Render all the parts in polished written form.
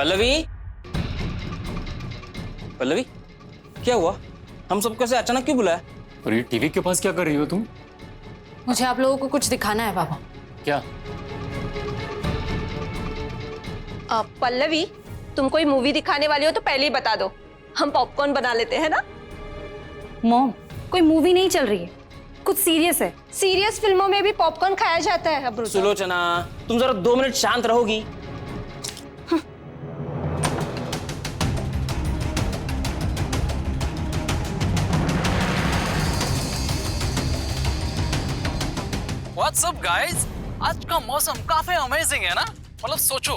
पल्लवी, पल्लवी, क्या हुआ? हम सबको ऐसे अचानक क्यों बुलाया? और ये टीवी के पास क्या कर रही हो तुम? मुझे आप लोगों को कुछ दिखाना है पापा। क्या? पल्लवी, तुम कोई मूवी दिखाने वाली हो तो पहले ही बता दो, हम पॉपकॉर्न बना लेते हैं ना। मॉम, कोई मूवी नहीं चल रही है, कुछ सीरियस है। सीरियस फिल्मों में भी पॉपकॉर्न खाया जाता है अब्रू। सुलोचना, तुम जरा 2 मिनट शांत रहोगी? What's up guys? आज का मौसम काफी अमेजिंग है ना। मतलब सोचो,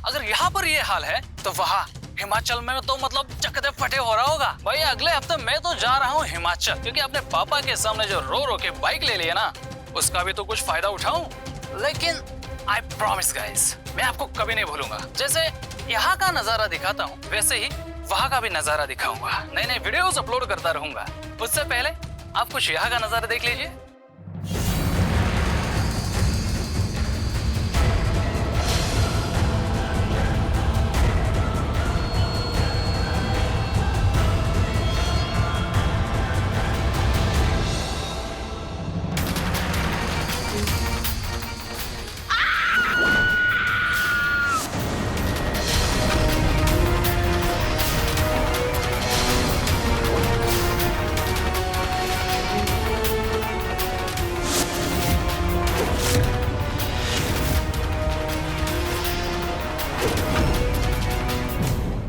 अगर यहाँ पर ये हाल है तो वहाँ हिमाचल में तो मतलब चकते फटे हो रहा होगा। भाई अगले हफ्ते मैं तो जा रहा हूँ हिमाचल, क्योंकि अपने पापा के सामने जो रो रो के बाइक ले लिया ना, उसका भी तो कुछ फायदा उठाऊं। लेकिन आई प्रॉमिस गाइस, मैं आपको कभी नहीं भूलूंगा। जैसे यहाँ का नजारा दिखाता हूँ, वैसे ही वहाँ का भी नजारा दिखाऊंगा। नए नए वीडियोस अपलोड करता रहूंगा। उससे पहले आप कुछ यहाँ का नजारा देख लीजिए।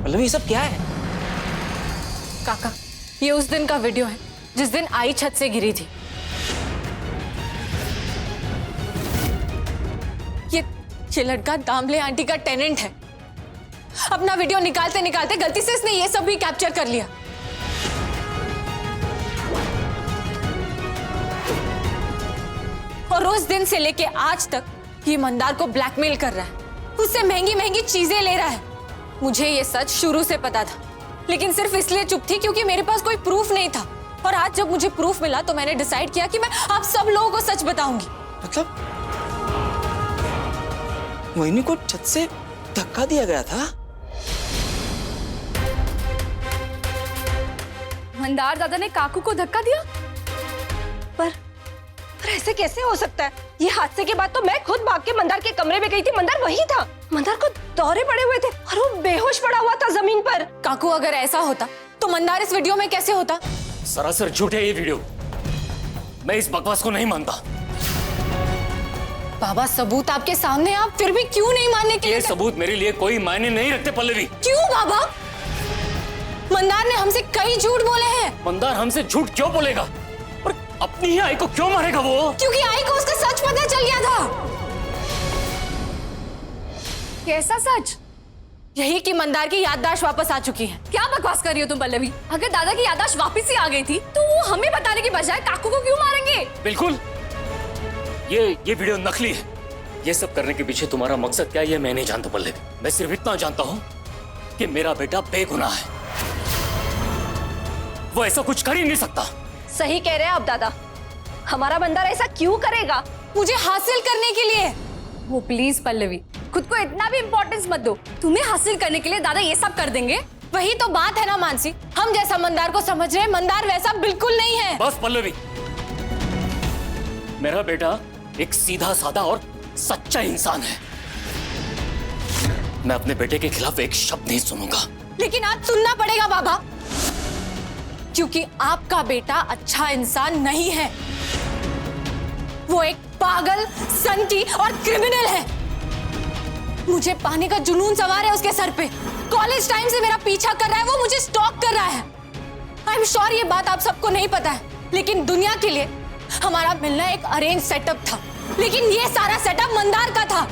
पल्लवी, ये सब क्या है? काका, ये उस दिन का वीडियो है जिस दिन आई छत से गिरी थी। ये लड़का दामले आंटी का टेनेंट है। अपना वीडियो निकालते निकालते गलती से इसने ये सब भी कैप्चर कर लिया। और उस दिन से लेके आज तक ये मंदार को ब्लैकमेल कर रहा है, उससे महंगी महंगी चीजें ले रहा है। मुझे ये सच शुरू से पता था, लेकिन सिर्फ इसलिए चुप थी क्योंकि मेरे पास कोई प्रूफ नहीं था। और आज जब मुझे प्रूफ मिला तो मैंने डिसाइड किया कि मैं आप सब लोगों को सच बताऊंगी। मतलब मोहिनी को छत से धक्का दिया गया था? मंदार दादा ने काकू को धक्का दिया? पर ऐसे कैसे हो सकता है? ये हादसे के बाद तो मैं खुद भाग के मंदार के कमरे में गई थी। मंदार वही था। मंदार को दौरे पड़े हुए थे और वो बेहोश पड़ा हुआ था जमीन पर। काकू, अगर ऐसा होता तो मंदार इस वीडियो में कैसे होता? सरासर झूठ है ये वीडियो। मैं इस बकवास को नहीं मानता। बाबा, सबूत आपके सामने, आप फिर भी क्यों नहीं मानने के लिए? ये सबूत मेरे लिए कोई मायने नहीं रखते पल्लवी। क्यों बाबा? मंदार ने हमसे कई झूठ बोले हैं। मंदार हमसे झूठ क्यों बोलेगा? और अपनी ही आई को क्यों मारेगा वो? क्योंकि आई को उसका सच पता चल गया था। कैसा सच? यही कि मंदार की याददाश्त वापस आ चुकी है। क्या बकवास कर रही हो तुम पल्लवी? अगर दादा की याददाश्त वापस ही आ गई थी तो वो हमें बताने की बजाय काकू को क्यों मारेंगे? बिल्कुल, ये वीडियो नकली है। ये सब करने के पीछे तुम्हारा मकसद क्या है ये मैं नहीं जानता पल्लवी। मैं सिर्फ इतना जानता हूँ कि मेरा बेटा बेगुनाह है। वो ऐसा कुछ कर ही नहीं सकता। सही कह रहे हैं आप दादा। हमारा मंदार ऐसा क्यों करेगा? मुझे हासिल करने के लिए। वो प्लीज पल्लवी, खुद को इतना भी इम्पोर्टेंस मत दो। तुम्हें हासिल करने के लिए दादा ये सब कर देंगे? वही तो बात है ना मानसी, हम जैसा मंदार को समझ रहे हैं, मंदार वैसा बिल्कुल नहीं है। बस पल्लवी, मेरा बेटा एक सीधा साधा और सच्चा इंसान है। मैं अपने बेटे के खिलाफ एक शब्द नहीं सुनूंगा। लेकिन आज सुनना पड़ेगा बाबा, क्योंकि आपका बेटा अच्छा इंसान नहीं है। वो एक पागल, सनकी और क्रिमिनल है। मुझे पाने का जुनून सवार है उसके सर पे। कॉलेज टाइम से मेरा पीछा कर रहा है, वो मुझे स्टॉक कर रहा है। आई एम श्योर ये बात आप सबको नहीं पता है, लेकिन दुनिया के लिए हमारा मिलना एक अरेंज सेटअप था। लेकिन ये सारा सेटअप मंदार का था।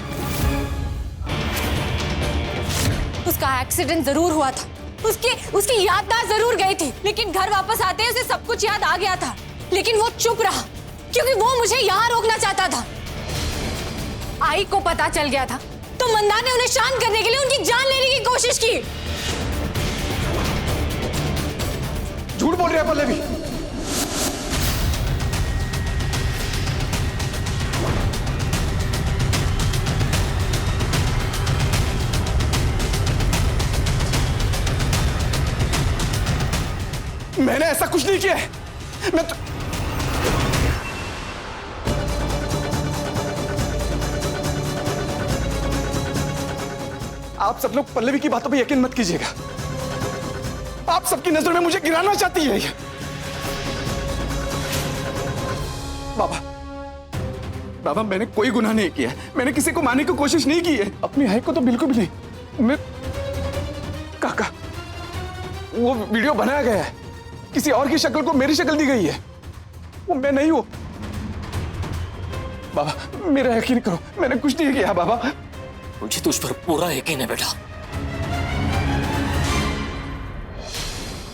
उसका एक्सीडेंट जरूर हुआ था, उसकी याददाश्त जरूर गई थी, लेकिन घर वापस आते ही उसे सब कुछ याद आ गया था। लेकिन वो चुप रहा क्योंकि वो मुझे यहाँ रोकना चाहता था। आई को पता चल गया था तो मंदार ने उन्हें शांत करने के लिए उनकी जान लेने की कोशिश की। झूठ बोल रहे हैं पल्लवी। मैंने ऐसा कुछ नहीं किया है। मैं तो आप सब लोग पल्लवी की बातों पे यकीन मत कीजिएगा। आप सबकी नजर में मुझे गिराना चाहती है ये। बाबा, बाबा मैंने कोई गुनाह नहीं किया, मैंने किसी को मारने की कोशिश नहीं की है, अपनी आई को तो बिल्कुल भी नहीं। मैं काका, वो वीडियो बनाया गया है, किसी और की शक्ल को मेरी शक्ल दी गई है, वो मैं नहीं हूं। बाबा मेरा यकीन करो, मैंने कुछ नहीं किया बाबा। मुझे तुझ पर पूरा यकीन है बेटा।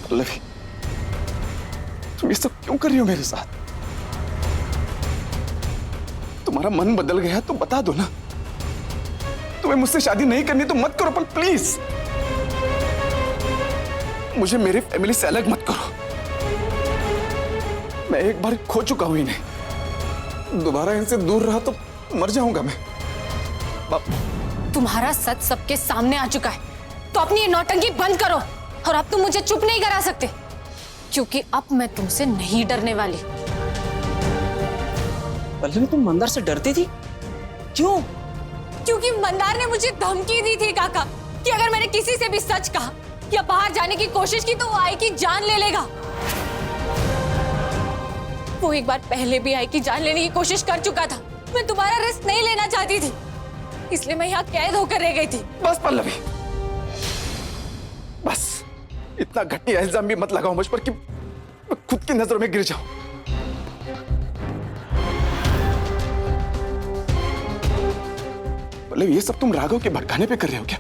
पल्लवी, तुम ये सब क्यों कर रही हो मेरे साथ? तुम्हारा मन बदल गया तो बता दो ना। तुम्हें मुझसे शादी नहीं करनी तो मत करो, पर प्लीज मुझे मेरी फैमिली से अलग मत करो। मैं एक बार खो चुका हूं इन्हें, दोबारा इनसे दूर रहा तो मर जाऊंगा मैं। तुम्हारा सच सबके सामने आ चुका है, तो अपनी ये नौटंकी बंद करो। और अब तुम मुझे चुप नहीं करा सकते, क्योंकि अब मैं तुमसे नहीं डरने वाली। पल्लवी तुम मंदार से डरती थी? क्यों? क्योंकि मंदार ने मुझे धमकी दी थी काका कि अगर मैंने किसी से भी सच कहा या बाहर जाने की कोशिश की तो वो आई की जान ले लेगा। वो एक बार पहले भी आई की जान लेने की कोशिश कर चुका था। मैं तुम्हारा रिस्क नहीं लेना चाहती थी, इसलिए मैं यहाँ कैद होकर रह गई थी। बस पल्लवी, बस इतना घटिया इल्जाम भी मत लगाओ मुझ पर कि मैं खुद की नजरों में गिर जाऊं। पल्लवी, ये सब तुम राघव के भड़काने पे कर रहे हो क्या?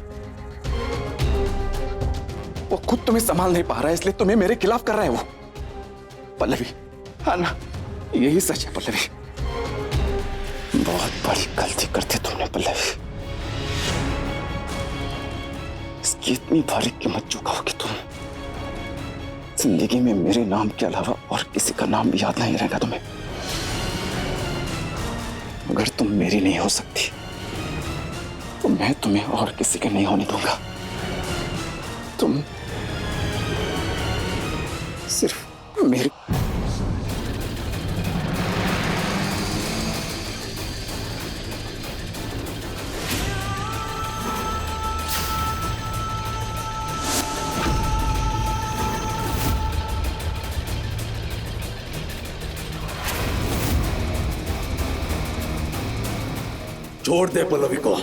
वो खुद तुम्हें संभाल नहीं पा रहा है, इसलिए तुम्हें मेरे खिलाफ कर रहा है वो। पल्लवी, हाँ ना, यही सच है पल्लवी। बहुत बड़ी गलती करती तुमने पल्लवी। इसकी इतनी भारी कीमत चुकाओगी तुम। जिंदगी में मेरे नाम के अलावा और किसी का नाम भी याद नहीं रहेगा तुम्हें। अगर तुम मेरी नहीं हो सकती तो मैं तुम्हें और किसी के नहीं होने दूंगा। तुम सिर्फ मेरी। छोड़ दे पल्लवी को।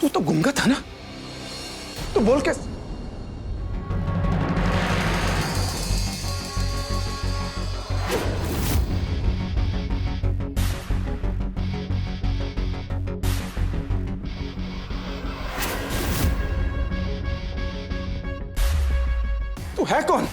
तू तो गूंगा था ना, तो बोल के। तू है कौन?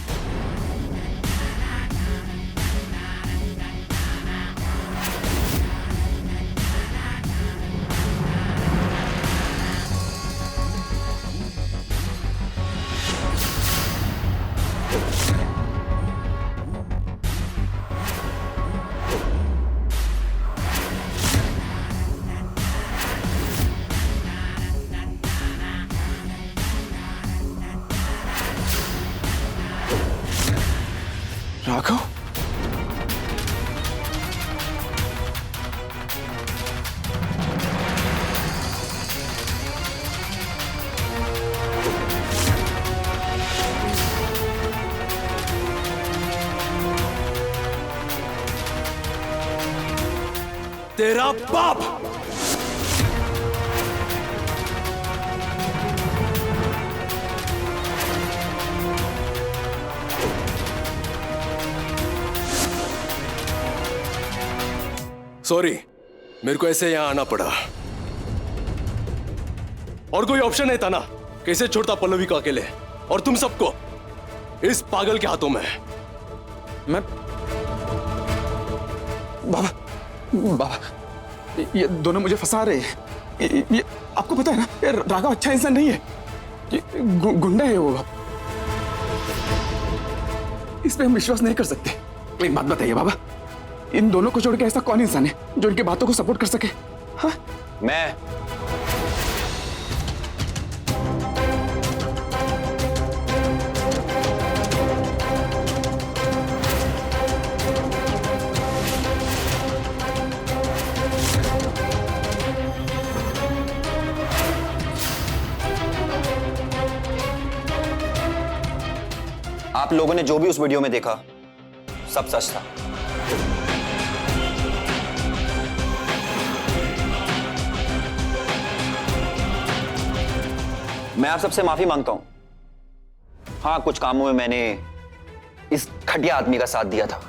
राघव, तेरा बाप। सॉरी, मेरे को ऐसे यहां आना पड़ा। और कोई ऑप्शन नहीं था ना, कैसे छोड़ता पल्लवी को अकेले और तुम सबको इस पागल के हाथों में। मैं बाबा, बाबा ये दोनों मुझे फंसा रहे हैं। ये आपको पता है ना, ये राघव अच्छा इंसान नहीं है, ये गुंडा है वो। इस पे हम विश्वास नहीं कर सकते। एक बात बताइए बाबा, इन दोनों को छोड़ के ऐसा कौन इंसान है जो इनकी बातों को सपोर्ट कर सके? हाँ? मैं। आप लोगों ने जो भी उस वीडियो में देखा सब सच था। मैं आप सबसे माफी मांगता हूं। हाँ, कुछ कामों में मैंने इस घटिया आदमी का साथ दिया था।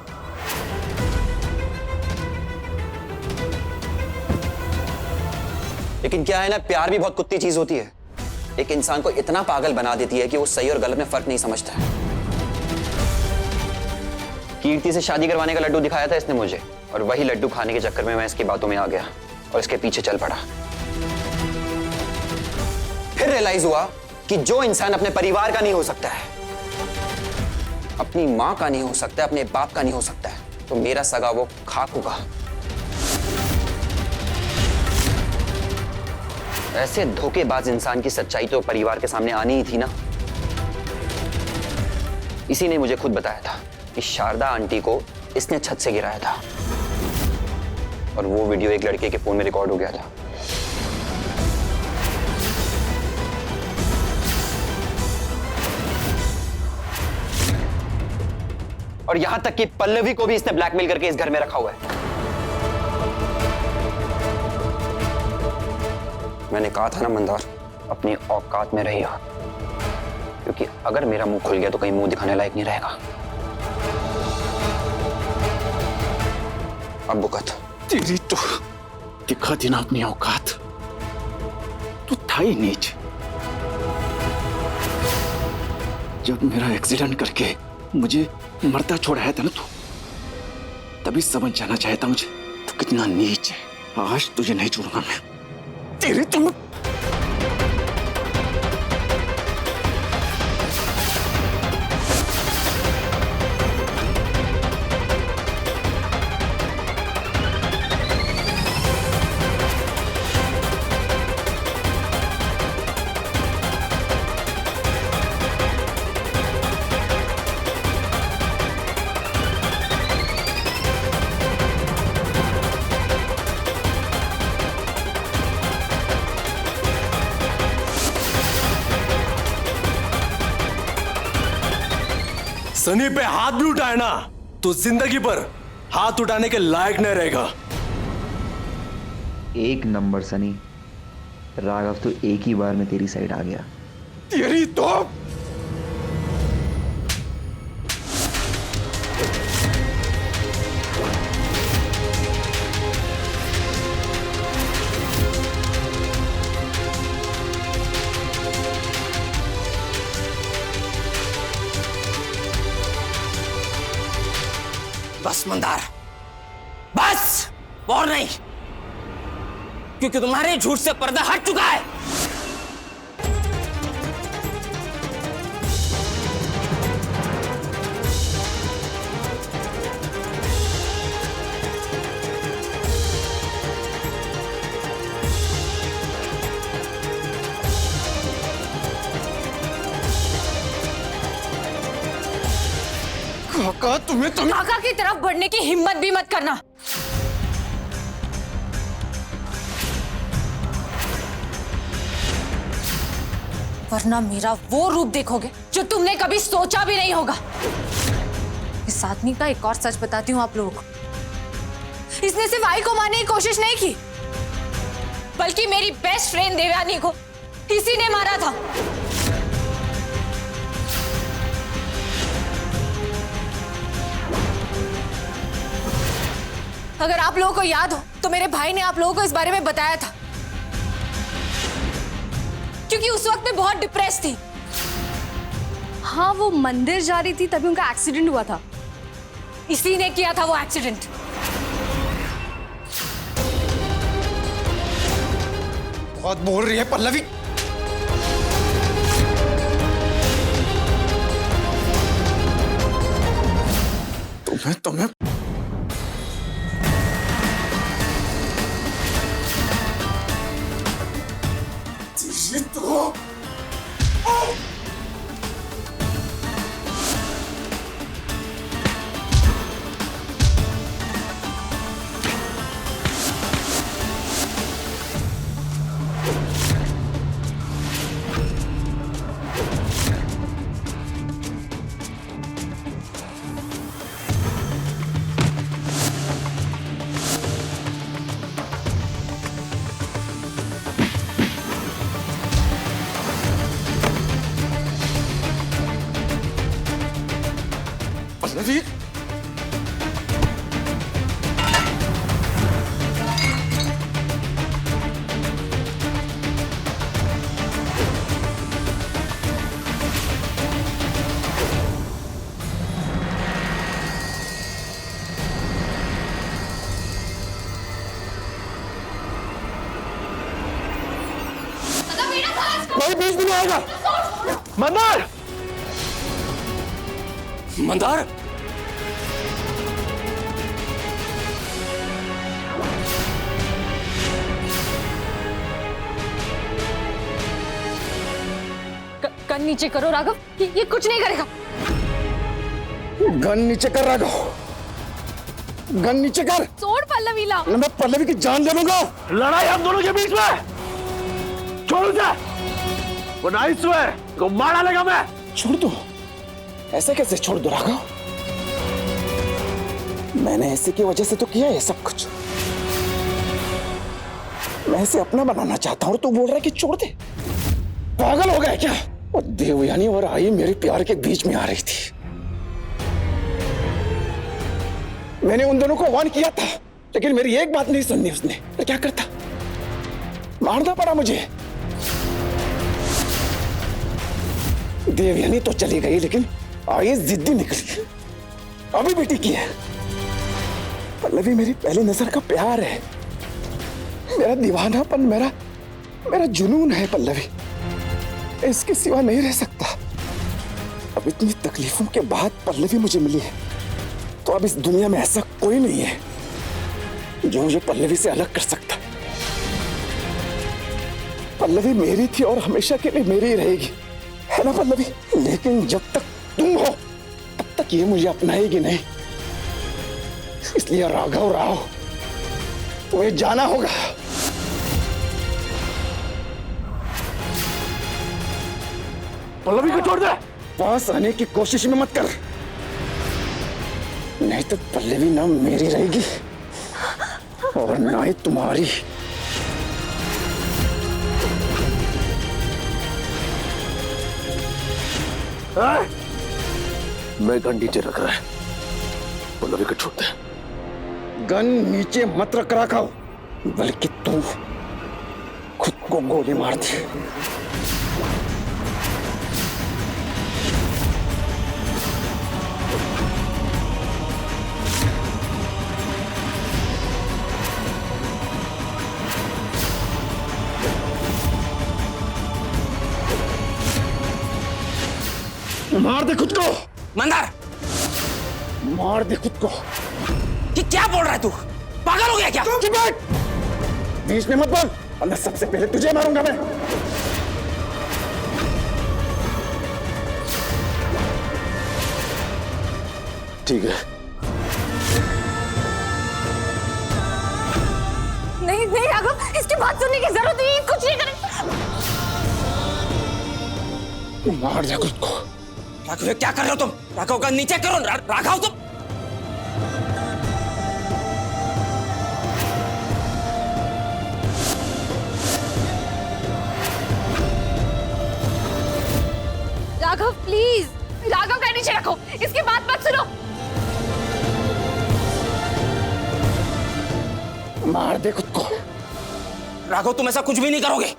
लेकिन क्या है ना, प्यार भी बहुत कुत्ती चीज होती है। एक इंसान को इतना पागल बना देती है कि वो सही और गलत में फर्क नहीं समझता है। कीर्ति से शादी करवाने का लड्डू दिखाया था इसने मुझे, और वही लड्डू खाने के चक्कर में मैं इसकी बातों में आ गया और इसके पीछे चल पड़ा। फिर रियलाइज हुआ कि जो इंसान अपने परिवार का नहीं हो सकता है, अपनी मां का नहीं हो सकता है, अपने बाप का नहीं हो सकता है, तो मेरा सगा वो खाक होगा। ऐसे धोखेबाज इंसान की सच्चाई तो परिवार के सामने आनी ही थी ना। इसी ने मुझे खुद बताया था कि शारदा आंटी को इसने छत से गिराया था, और वो वीडियो एक लड़के के फोन में रिकॉर्ड हो गया था। और यहां तक कि पल्लवी को भी इसने ब्लैकमेल करके इस घर में रखा हुआ है। मैंने कहा था ना मंदार, अपनी औकात में रहिए, क्योंकि अगर मेरा मुंह खुल गया तो कहीं मुंह दिखाने लायक नहीं रहेगा। अब बुकत तेरी तो दिखा दी ना अपनी औकात। तू था ही नीच। जब मेरा एक्सीडेंट करके मुझे मरता छोड़ाया था ना तू, तभी समझ जाना चाहता मुझे तो कितना नीच है। आज तुझे नहीं छोड़ूंगा मैं। तेरी तुम सनी पे हाथ भी उठाए ना तो जिंदगी पर हाथ उठाने के लायक नहीं रहेगा। एक नंबर सनी, राघव तो एक ही बार में तेरी साइड आ गया। तेरी तो बस मंदार, बस, और नहीं, क्योंकि तुम्हारे झूठ से पर्दा हट चुका है। काका तुम्हें तो काका की तरफ बढ़ने की हिम्मत भी मत करना। वरना मेरा वो रूप देखोगे जो तुमने कभी सोचा भी नहीं होगा। इस आदमी का एक और सच बताती हूँ आप लोगों को। इसने सिर्फ आई को मारने की कोशिश नहीं की, बल्कि मेरी बेस्ट फ्रेंड देवयानी को इसी ने मारा था। अगर आप लोगों को याद हो तो मेरे भाई ने आप लोगों को इस बारे में बताया था, क्योंकि उस वक्त मैं बहुत डिप्रेस थी। हाँ, वो मंदिर जा रही थी तभी उनका एक्सीडेंट हुआ था। इसी ने किया था वो एक्सीडेंट। बहुत बोल रही है पल्लवी। तुम मैं तुम्हें तो पल्लवी कोई बीच में नहीं आएगा। मंदार मंदार गन नीचे करो राघव, ये कुछ नहीं करेगा। गन नीचे कर राघव, गन नीचे कर। छोड़ पल्लवीला। मैं पल्लवी की जान दे दूंगा। लड़ाई हम दोनों के बीच में, छोड़ उसे। वो नाइस है, को मार डालेगा मैं। छोड़ दो? ऐसे कैसे छोड़ दो राघव? मैंने ऐसे की वजह से तो किया है सब कुछ। मैं इसे अपना बनाना चाहता हूं और तू बोल रहा है कि छोड़ दे। पागल हो गया क्या? और देवयानी और आई मेरे प्यार के बीच में आ रही थी। मैंने उन दोनों को वार्न किया था, लेकिन मेरी एक बात नहीं सुननी उसने। तो क्या करता? मारना पड़ा मुझे। देवयानी तो चली गई, लेकिन आई जिद्दी निकली। अभी बेटी की है। पल्लवी मेरी पहली नजर का प्यार है, मेरा दीवानापन, मेरा जुनून है पल्लवी। इसके सिवा नहीं रह सकता। अब इतनी तकलीफों के बाद पल्लवी मुझे मिली है, तो अब इस दुनिया में ऐसा कोई नहीं है जो मुझे पल्लवी से अलग कर सकता। पल्लवी मेरी थी और हमेशा के लिए मेरी ही रहेगी, है ना पल्लवी? लेकिन जब तक तुम हो तब तक ये मुझे अपनाएगी नहीं। इसलिए राघव राव, तुम्हें जाना होगा। पल्लवी को छोड़ दे। पास आने की कोशिश में मत कर, नहीं तो पल्लवी ना मेरी रहेगी और ना ही तुम्हारी। मैं गन नीचे रख रहा है, पल्लवी को छोड़ दे। गन नीचे मत रख राघव, बल्कि तू खुद को गोली मार दे। मार दे खुद को। मंदार, मार दे खुद को। कि क्या बोल रहा है तू? पागल हो गया क्या? चुप बैठ, बीच में मत बोल, वरना सबसे पहले तुझे मारूंगा मैं। ठीक है। नहीं नहीं राघव, इसकी बात सुनने की जरूरत नहीं, कुछ नहीं करेगा। मार दे खुद को। राघव, क्या कर रहे हो तुम? राघव का नीचे करो। राघव तुम। राघव प्लीज, राघव का नीचे रखो, इसकी बात मत सुनो। मार दे खुद को। राघव, तुम ऐसा कुछ भी नहीं करोगे।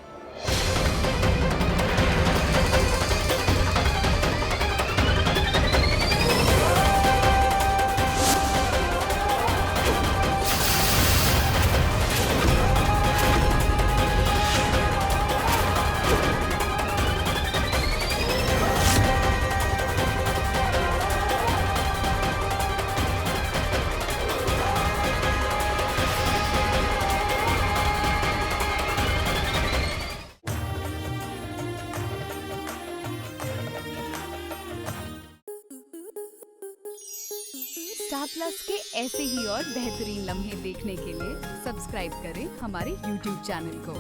स्टार प्लस के ऐसे ही और बेहतरीन लम्हे देखने के लिए सब्सक्राइब करें हमारे YouTube चैनल को।